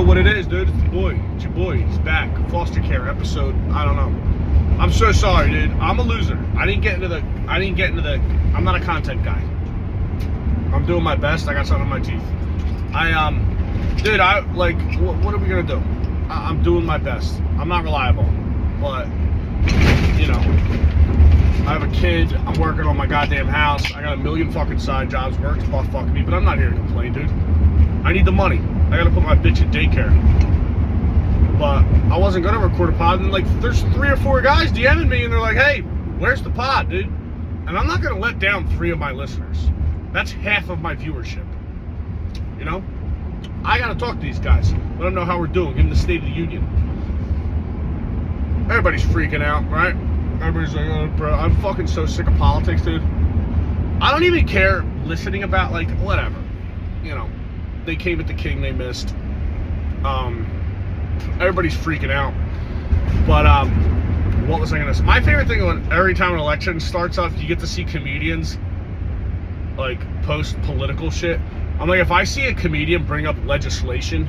what it is, dude. It's the boy. It's your boy. He's back. Foster care episode. I don't know. I'm so sorry, dude. I'm a loser. I'm not a content guy. I'm doing my best. I got something in my teeth. What are we gonna do? I'm doing my best. I'm not reliable, but you know, I have a kid. I'm working on my goddamn house. I got a million fucking side jobs. Work's butt fucking me, but I'm not here to complain, dude. I need the money. I gotta put my bitch in daycare. But I wasn't gonna record a pod, and like, there's 3 or 4 guys DMing me, and they're like, "Hey, where's the pod, dude?" And I'm not gonna let down 3 of my listeners. That's half of my viewership. You know, I gotta talk to these guys. Let them know how we're doing. Give them the State of the Union. Everybody's freaking out, right? Everybody's like, "Oh, bro, I'm fucking so sick of politics, dude." I don't even care listening about, like, whatever. You know, they came at the king, they missed. Everybody's freaking out. But what was I gonna say? My favorite thing when every time an election starts up, you get to see comedians like post political shit. I'm like, if I see a comedian bring up legislation,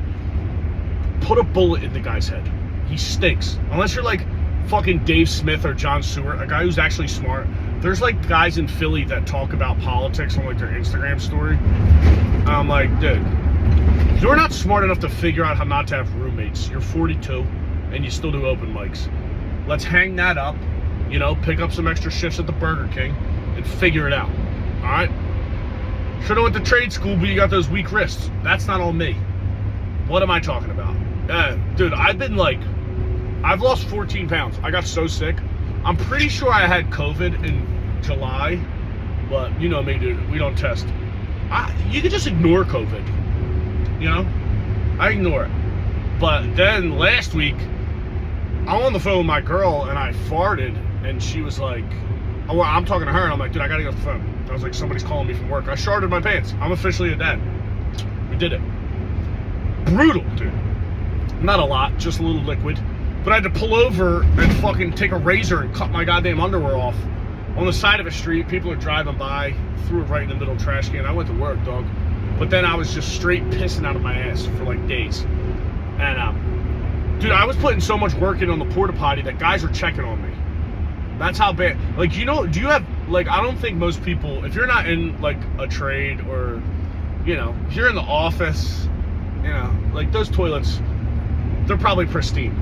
put a bullet in the guy's head. He stinks. Unless you're like fucking Dave Smith or Jon Stewart, a guy who's actually smart. There's like guys in Philly that talk about politics on like their Instagram story. I'm like, dude, you're not smart enough to figure out how not to have roommates. You're 42 and you still do open mics. Let's hang that up, you know, pick up some extra shifts at the Burger King and figure it out. All right? Should have went to trade school, but you got those weak wrists. That's not on me. What am I talking about? Dude, I've lost 14 pounds. I got so sick. I'm pretty sure I had COVID in July, but you know me, dude. We don't test. You can just ignore COVID. You know? I ignore it. But then last week, I'm on the phone with my girl and I farted and she was like, oh, I'm talking to her and I'm like, dude, I gotta get off the phone. I was like, somebody's calling me from work. I sharted my pants. I'm officially a dad. We did it. Brutal, dude. Not a lot, just a little liquid. But I had to pull over and fucking take a razor and cut my goddamn underwear off on the side of a street. People are driving by, threw it right in the middle trash can. I went to work, dog. But then I was just straight pissing out of my ass for like days. And, dude, I was putting so much work in on the porta potty that guys are checking on me. That's how bad. Like, you know, do you have, like, I don't think most people, if you're not in, like, a trade or, you know, if you're in the office, you know, like, those toilets, they're probably pristine.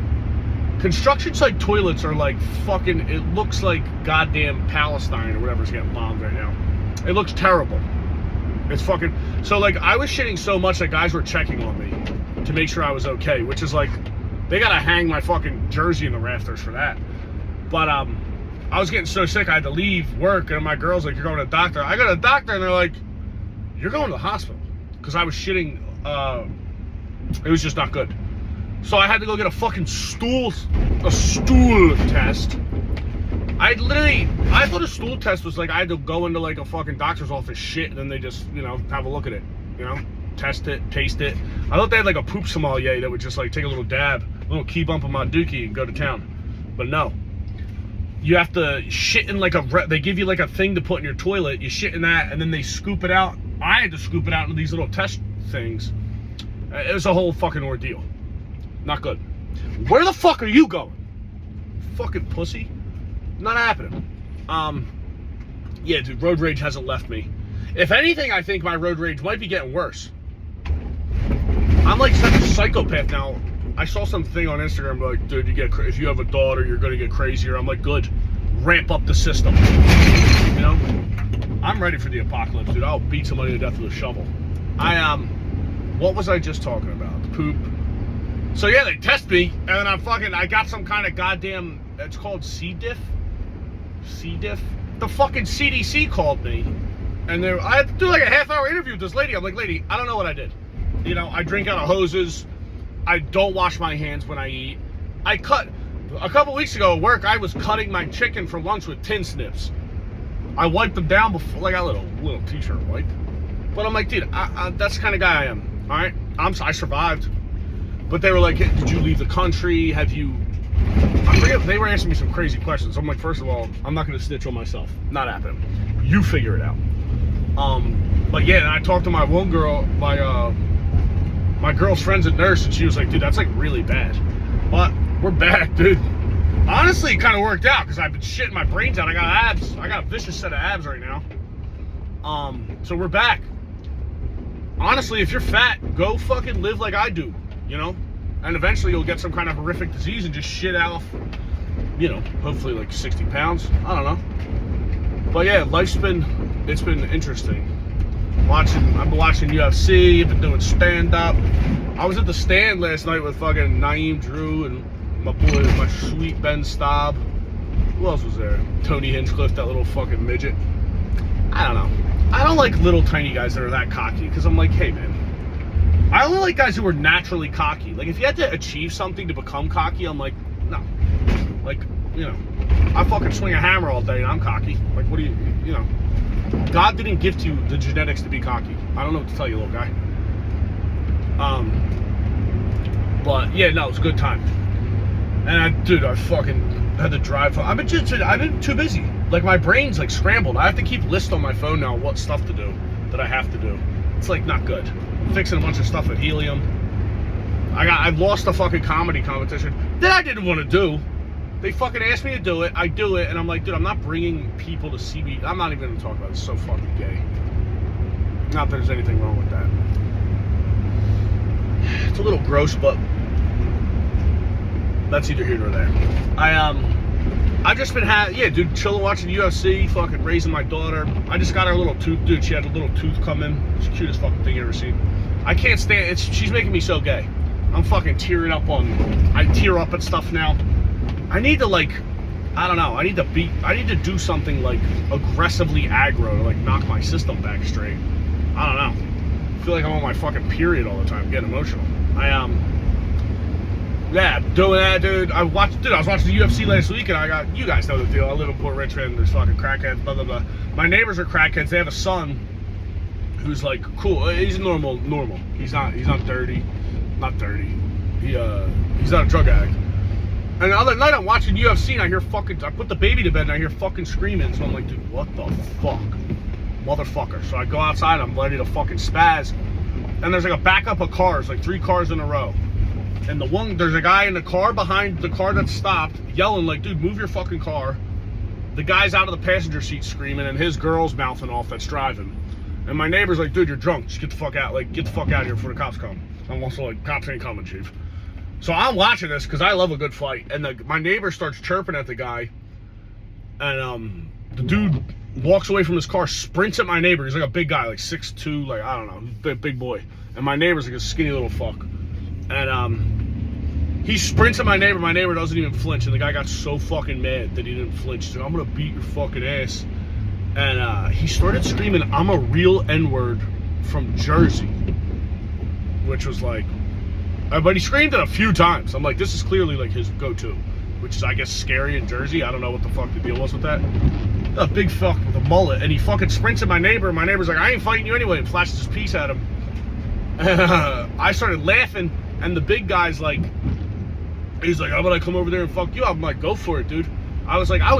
Construction site toilets are like fucking, it looks like goddamn Palestine or whatever's getting bombed right now. It looks terrible. It's fucking, so, like, I was shitting so much that guys were checking on me to make sure I was okay, which is like, they gotta hang my fucking jersey in the rafters for that. But, I was getting so sick I had to leave work, and my girl's like, you're going to the doctor. I go to the doctor, and they're like, you're going to the hospital. Because I was shitting, it was just not good. So I had to go get a fucking stool test. I thought a stool test was like, I had to go into like a fucking doctor's office shit, and then they just, you know, have a look at it, you know, test it, taste it. I thought they had like a poop sommelier that would just like take a little dab, a little key bump of my dookie and go to town. But no. You have to shit in like they give you like a thing to put in your toilet. You shit in that, and then they scoop it out. I had to scoop it out into these little test things. It was a whole fucking ordeal. Not good. Where the fuck are you going? Fucking pussy. Not happening. Yeah, dude, road rage hasn't left me. If anything, I think my road rage might be getting worse. I'm like such a psychopath now. I saw something on Instagram like, dude, if you have a daughter, you're gonna get crazier. I'm like, good, ramp up the system. You know, I'm ready for the apocalypse, dude. I'll beat somebody to death with a shovel. What was I just talking about? The poop. So yeah, they test me, and then I got some kind of goddamn, it's called C. diff. The fucking CDC called me, and I had to do like a half-hour interview with this lady. I'm like, lady, I don't know what I did. You know, I drink out of hoses. I don't wash my hands when I eat. A couple weeks ago at work, I was cutting my chicken for lunch with tin snips. I wiped them down before, like a little t-shirt wipe. But I'm like, dude, that's the kind of guy I am, all right? I survived. But they were like, hey, did you leave the country? Have you, they were asking me some crazy questions. I'm like, first of all, I'm not gonna snitch on myself. Not happening. You figure it out. But yeah, and I talked to my one girl, my girl's friend's a nurse, and she was like, dude, that's like really bad. But we're back, dude. Honestly, it kind of worked out because I've been shitting my brains out. I got abs. I got a vicious set of abs right now. So we're back. Honestly, if you're fat, go fucking live like I do, you know? And eventually you'll get some kind of horrific disease and just shit out, you know, hopefully like 60 pounds. I don't know. But yeah, it's been interesting. I've been watching UFC, I've been doing stand-up. I was at the stand last night with fucking Naeem Drew and my sweet Ben Staub. Who else was there? Tony Hinchcliffe, that little fucking midget. I don't know. I don't like little tiny guys that are that cocky, because I'm like, hey man, I only like guys who are naturally cocky. Like, if you had to achieve something to become cocky, I'm like, no. Like, you know, I fucking swing a hammer all day and I'm cocky. Like, what do you know? God didn't gift you the genetics to be cocky. I don't know what to tell you, little guy. But yeah, no, it was a good time. And dude, I fucking had to drive. I've been too busy. Like, my brain's like scrambled. I have to keep lists on my phone now what stuff to do that I have to do. It's like not good. I'm fixing a bunch of stuff at Helium. I lost a fucking comedy competition that I didn't want to do. They fucking asked me to do it. I do it, and I'm like, dude, I'm not bringing people to see me. I'm not even gonna talk about it. It's so fucking gay. Not that there's anything wrong with that. It's a little gross, but that's either here nor there. I've just been chilling, watching UFC, fucking raising my daughter. I just got her little tooth, dude. She had a little tooth come in. It's the cutest fucking thing you ever seen. I can't stand it. She's making me so gay. I'm fucking tearing up I tear up at stuff now. I need to, like, I don't know. I need to do something like aggressively aggro to like knock my system back straight. I don't know. I feel like I'm on my fucking period all the time, getting emotional. Yeah, doing that, dude. I was watching the UFC last week, and you guys know the deal. I live in Port Richmond. There's fucking crackheads, blah, blah, blah. My neighbors are crackheads. They have a son who's like cool. He's normal. He's not dirty. Not dirty. He's not a drug addict. And the other night I'm watching UFC, and I put the baby to bed, and I hear fucking screaming. So I'm like, dude, what the fuck? Motherfucker. So I go outside, I'm ready to fucking spaz. And there's like a backup of cars, like 3 cars in a row. And there's a guy in the car behind the car that stopped, yelling like, dude, move your fucking car. The guy's out of the passenger seat screaming, and his girl's mouthing off that's driving. And my neighbor's like, dude, you're drunk. Just get the fuck out. Like, get the fuck out of here before the cops come. I'm also like, cops ain't coming, chief. So I'm watching this because I love a good fight. And my neighbor starts chirping at the guy. And the dude walks away from his car, sprints at my neighbor. He's like a big guy, like 6'2", like, I don't know, big boy. And my neighbor's like a skinny little fuck. And he sprints at my neighbor. My neighbor doesn't even flinch. And the guy got so fucking mad that he didn't flinch. He said, I'm going to beat your fucking ass. And he started screaming, I'm a real N-word from Jersey. Which was like, but he screamed it a few times. I'm like, this is clearly like his go-to. Which is, I guess, scary in Jersey. I don't know what the fuck the deal was with that. A big fuck with a mullet. And he fucking sprints at my neighbor. And my neighbor's like, I ain't fighting you anyway. And flashes his piece at him. And I started laughing. And the big guy's like, he's like, I'm gonna come over there and fuck you up. I'm like, go for it, dude. I was like, I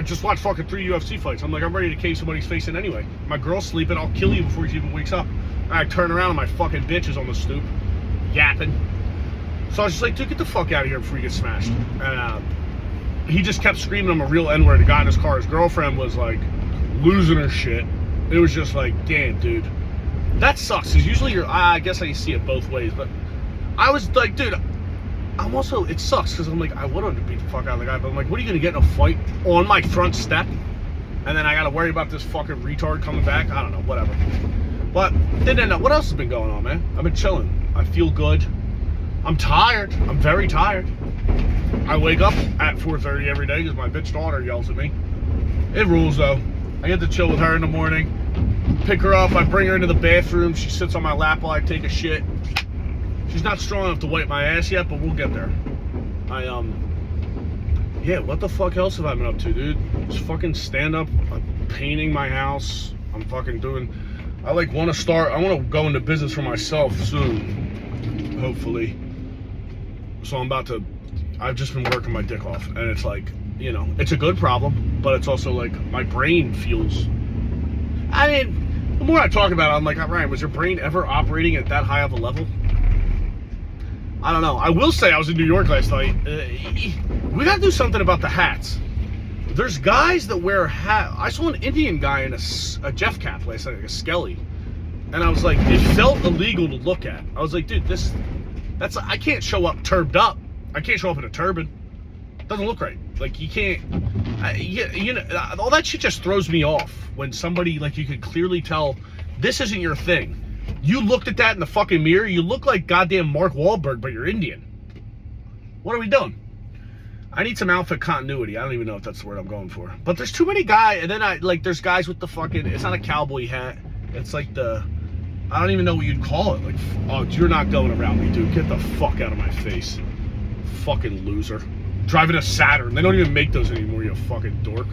just watched fucking 3 UFC fights. I'm like, I'm ready to cave somebody's face in anyway. My girl's sleeping. I'll kill you before she even wakes up. And I turn around and my fucking bitch is on the stoop, yapping. So I was just like, dude, get the fuck out of here before you get smashed. And he just kept screaming, I'm a real N-word. The guy in his car, his girlfriend was like losing her shit. It was just like, damn, dude. That sucks, because usually I guess I see it both ways, but I was like, dude, it sucks, because I'm like, I wanted to beat the fuck out of the guy, but I'm like, what are you going to get in a fight on my front step? And then I got to worry about this fucking retard coming back? I don't know, whatever. But, what else has been going on, man? I've been chilling. I feel good. I'm tired. I'm very tired. I wake up at 4:30 every day because my bitch daughter yells at me. It rules, though. I get to chill with her in the morning. Pick her up. I bring her into the bathroom. She sits on my lap while I take a shit. She's not strong enough to wipe my ass yet, but we'll get there. Yeah, what the fuck else have I been up to, dude? Just fucking stand up. I'm painting my house. I'm fucking doing... I want to go into business for myself soon. Hopefully. So I've just been working my dick off. And it's like, you know, it's a good problem, but it's also like my brain feels... I mean, The more I talk about it, I'm like, Ryan, was your brain ever operating at that high of a level? I don't know. I will say I was in New York last night. We got to do something about the hats. There's guys that wear hat. I saw an Indian guy in a Jeff cap last night, like a skelly. And I was like, it felt illegal to look at. I was like, dude, I can't show up turbed up. I can't show up in a turban. It doesn't look right. Like, you can't, you know, all that shit just throws me off. When somebody, like, you could clearly tell, this isn't your thing. You looked at that in the fucking mirror, you look like goddamn Mark Wahlberg, but you're Indian. What are we doing? I need some outfit continuity. I don't even know if that's the word I'm going for. But there's too many guys, and then there's guys with the fucking, it's not a cowboy hat. It's like I don't even know what you'd call it. Like, oh, you're not going around me, dude. Get the fuck out of my face. Fucking loser. Driving a Saturn. They don't even make those anymore, you fucking dork.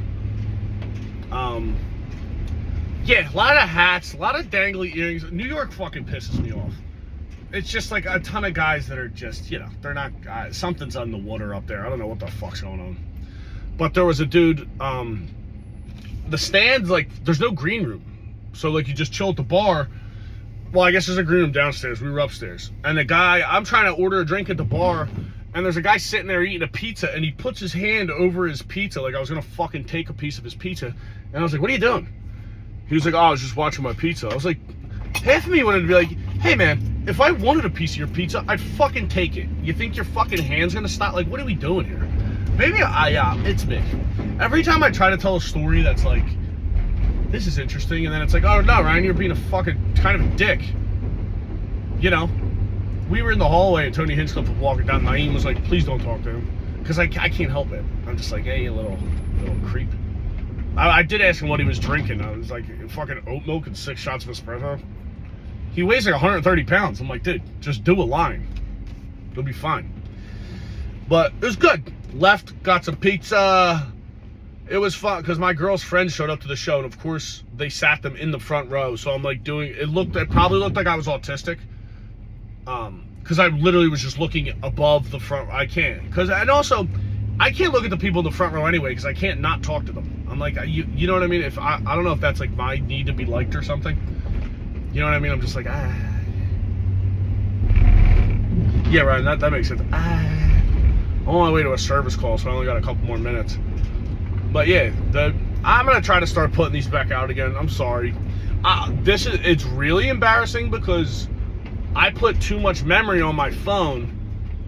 Yeah, a lot of hats, a lot of dangly earrings. New York fucking pisses me off. It's just like a ton of guys that are just, you know, they're not, something's on the water up there. I don't know what the fuck's going on. But there was a dude, the stands, like, there's no green room. So, like, you just chill at the bar. Well, I guess there's a green room downstairs. We were upstairs. And the guy, I'm trying to order a drink at the bar, and there's a guy sitting there eating a pizza, and he puts his hand over his pizza, like I was gonna fucking take a piece of his pizza. And I was like, what are you doing? He was like, oh, I was just watching my pizza. I was like, half of me wanted to be like, hey man, if I wanted a piece of your pizza, I'd fucking take it. You think your fucking hand's gonna stop? Like, what are we doing here? Maybe it's me. Every time I try to tell a story that's like, this is interesting, and then it's like, oh no, Ryan, you're being a fucking kind of a dick. You know, we were in the hallway and Tony Hinchcliffe was walking down. Naeem was like, please don't talk to him. Because I can't help it. I'm just like, hey, you little creep. I did ask him what he was drinking. I was like, fucking oat milk and 6 shots of espresso. He weighs like 130 pounds. I'm like, dude, just do a line. You'll be fine. But it was good. Left, got some pizza. It was fun because my girl's friends showed up to the show, and of course they sat them in the front row. So I'm like it probably looked like I was autistic. Because I literally was just looking above the front. I can't. And also, I can't look at the people in the front row anyway because I can't not talk to them. I'm like, you know what I mean? If I don't know if that's like my need to be liked or something. You know what I mean? I'm just like, yeah, Ryan, that makes sense. I'm on my way to a service call, so I only got a couple more minutes. But yeah, I'm gonna try to start putting these back out again. I'm sorry. It's really embarrassing because I put too much memory on my phone.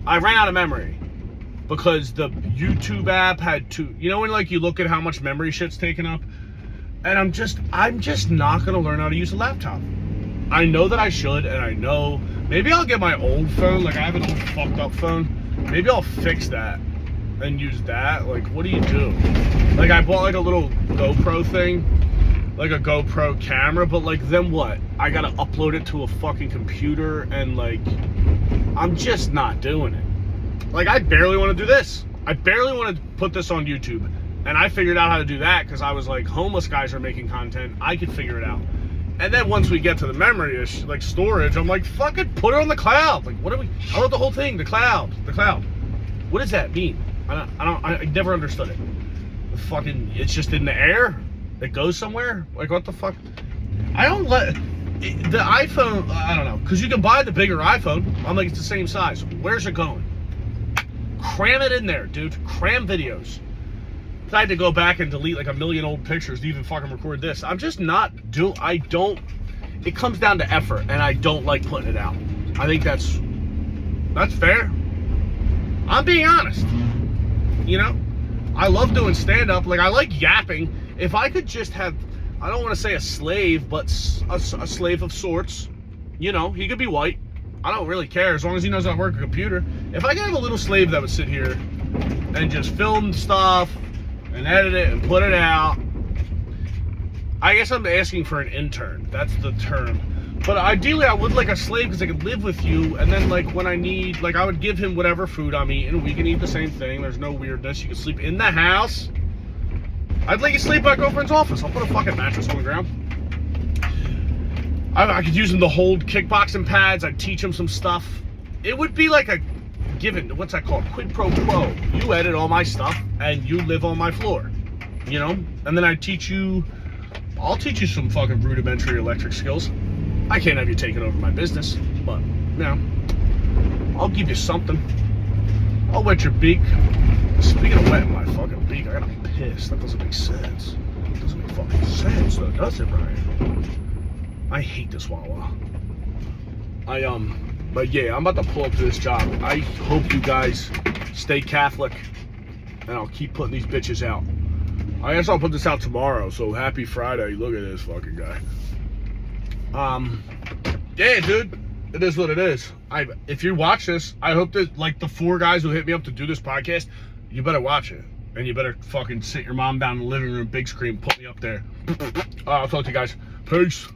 I ran out of memory because the YouTube app had you know when like you look at how much memory shit's taken up, and I'm just not gonna learn how to use a laptop. I know that I should, and I know maybe I'll get my old phone. Like I have an old fucked up phone. Maybe I'll fix that and use that. Like, what do you do? Like I bought like a little GoPro thing, like a GoPro camera, but like then what? I gotta upload it to a fucking computer, and like I'm just not doing it. Like I barely want to do this. I barely want to put this on YouTube, and I figured out how to do that because I was like, homeless guys are making content. I could figure it out. And then once we get to the memory, like storage, I'm like, fucking put it on the cloud. Like, what are we? I wrote the whole thing. The cloud. What does that mean? I never understood it. It's just in the air. It goes somewhere. Like, what the fuck? I don't let the iPhone. I don't know, because you can buy the bigger iPhone. I'm like, it's the same size. Where's it going? Cram it in there, dude. Cram videos. I had to go back and delete like 1 million old pictures to even fucking record this. I'm just not it comes down to effort, and I don't like putting it out. I think that's fair. I'm being honest. You know? I love doing stand-up. Like, I like yapping. If I could just have, I don't want to say a slave, but a slave of sorts. You know, he could be white. I don't really care as long as he knows how to work a computer. If I could have a little slave that would sit here and just film stuff and edit it and put it out. I guess I'm asking for an intern. That's the term. But ideally, I would like a slave because I could live with you. And then, like, when I need, like, I would give him whatever food I'm eating. We can eat the same thing. There's no weirdness. You can sleep in the house. I'd let you sleep at my girlfriend's office. I'll put a fucking mattress on the ground. I could use him to hold kickboxing pads. I'd teach him some stuff. It would be like a given, what's that called? Quid pro quo. You edit all my stuff and you live on my floor, you know? And then I teach you I'll teach you some fucking rudimentary electric skills. I can't have you taking over my business, but, you know, I'll give you something. I'll wet your beak. Speaking of wetting my fucking beak, I gotta piss. That doesn't make sense. It doesn't make fucking sense, though, does it, Brian? I hate this Wawa. But yeah, I'm about to pull up to this job. I hope you guys stay Catholic, and I'll keep putting these bitches out. I guess I'll put this out tomorrow, so happy Friday. Look at this fucking guy. Yeah, dude, it is what it is. If you watch this, I hope that, like, the 4 guys who hit me up to do this podcast, you better watch it. And you better fucking sit your mom down in the living room, big screen, put me up there. I'll talk to you guys. Peace.